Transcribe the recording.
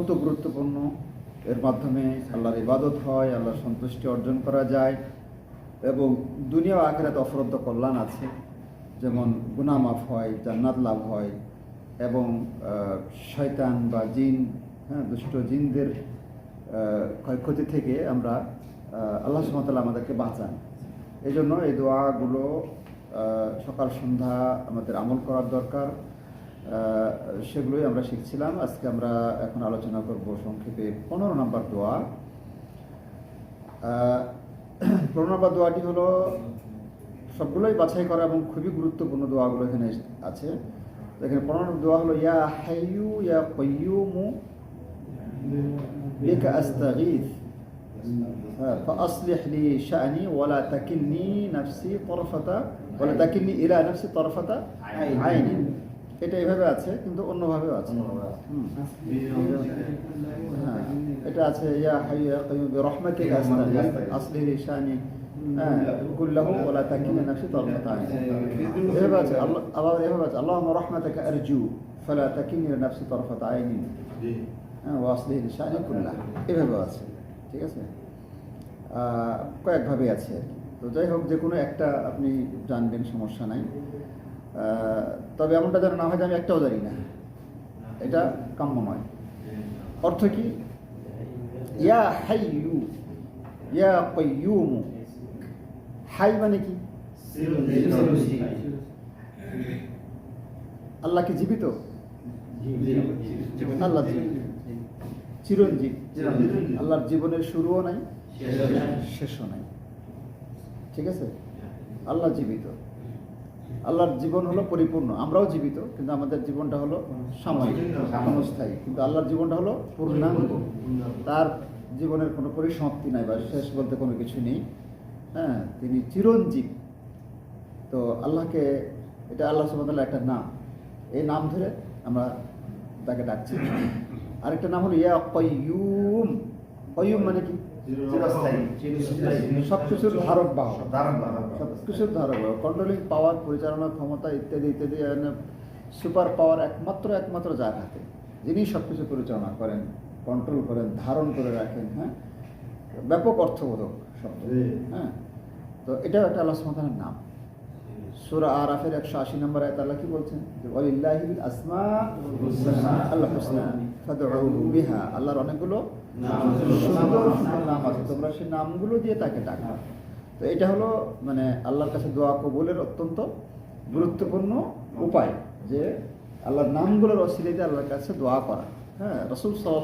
অত্যন্ত গুরুত্বপূর্ণ। এর মাধ্যমে আল্লাহর ইবাদত হয়, আল্লাহর সন্তুষ্টি অর্জন করা যায় এবং দুনিয়া ও আখিরাতে অফুরন্ত কল্যাণ আছে। যেমন গুনাহ মাফ হয়, জান্নাত লাভ হয় এবং শয়তান বা জিন, দুষ্ট জিনদের ক্ষয়ক্ষতি থেকে আমরা আল্লাহ সুবহানাহু ওয়া তাআলা আমাদেরকে বাঁচান। এই জন্য এই দোয়াগুলো সকাল সন্ধ্যা আমাদের আমল করার দরকার। সেগুলোই আমরা শিখছিলাম। আজকে আমরা এখন আলোচনা করব সংক্ষেপে 15 নম্বর দোয়া। 15 নম্বর দোয়াটি হলো সবগুলোই বাছাই করা এবং খুবই গুরুত্বপূর্ণ দোয়াগুলো এখানে আছে। এখানে 15 নম্বর দোয়া হলো ইয়া হাইয়ু ইয়া কাইয়ুমু বিকা আস্তাগীথ فأصلح لي شأني ولا تكلني نفسي طرفة ولا تكلني إلى نفسي طرفة عين। এটা এইভাবে আছে কিন্তু অন্যভাবেও আছে। হ্যাঁ, এটা আছে ইয়া হাইয়ু ইয়া কাইয়ুম বিরহমাতিকা আস্তাগীথ আসলিহ লি শানি কুল্লাহু ওয়া লা তাকিলনি নাফসি তারফাতা আইন। এভাবে আছে আবার এভাবে আছে আল্লাহুম্মা রাহমাতাকা আরজু ফালা তাকিলনি নাফসি তারফাতা আইন ওয়া আসলিহ লি শানি কুল্লাহু। এভাবে আছে, ঠিক আছে। কয়েকভাবে আছে আর কি। তো যাই হোক, যে কোনো একটা আপনি জানবেন, সমস্যা নাই। তবে এমনটা যেন না হয় যে আমি একটাও জানি না, এটা কাম্য নয়। অর্থ কি? ইয়া হাইয়ু ইয়া কাইয়ুম। হাই মানে কি? আল্লাহ কি জীবিত? আল্লাহ চিরঞ্জীব। আল্লাহর জীবনের শুরুও নাই, শেষও নাই, ঠিক আছে। আল্লাহ জীবিত, আল্লাহর জীবন হলো পরিপূর্ণ। আমরাও জীবিত, কিন্তু আমাদের জীবনটা হলো সাময়িক, ক্ষণস্থায়ী। কিন্তু আল্লাহর জীবনটা হলো পূর্ণাঙ্গ। তার জীবনের কোনো পরিসমাপ্তি নাই বা শেষ বলতে কোনো কিছু নেই। হ্যাঁ, তিনি চিরঞ্জীব। তো আল্লাহকে, এটা আল্লাহ সুবহানাহু ওয়া তাআলার একটা নাম। এই নাম ধরে আমরা তাকে ডাকছি। আরেকটা নাম হলো ইয়া কাইয়ুম। কাইয়ুম মানে কি? সবকিছুর ধারক বাহক, সবকিছুর ধারক বাহক, কন্ট্রোলিং পাওয়ার, পরিচালনা ক্ষমতা ইত্যাদি ইত্যাদি, সুপার পাওয়ার একমাত্র যার হাতে, যিনি সবকিছু পরিচালনা করেন, কন্ট্রোল করেন, ধারণ করে রাখেন। হ্যাঁ, ব্যাপক অর্থবোধক শব্দ। হ্যাঁ, তো এটাও একটা আল্লাহ সুবহানাহু ওয়া তাআলার নাম। সূরা আরাফের 180 নম্বর আয়াতে আল্লাহ কি বলছেন? যে ওয়ালিল্লাহিল আসমাউল হুসনা ফাদউহু বিহা। আল্লাহর অনেকগুলো সুন্দর নাম আছে, তোমরা সেই নামগুলো দিয়ে তাকে ডাকো। তো এটা হলো মানে আল্লাহর কাছে দোয়া কবুলের অত্যন্ত গুরুত্বপূর্ণ উপায়, যে আল্লাহর নামগুলোর ওসিলাতে আল্লাহর কাছে দোয়া করা। হ্যাঁ, রাসূল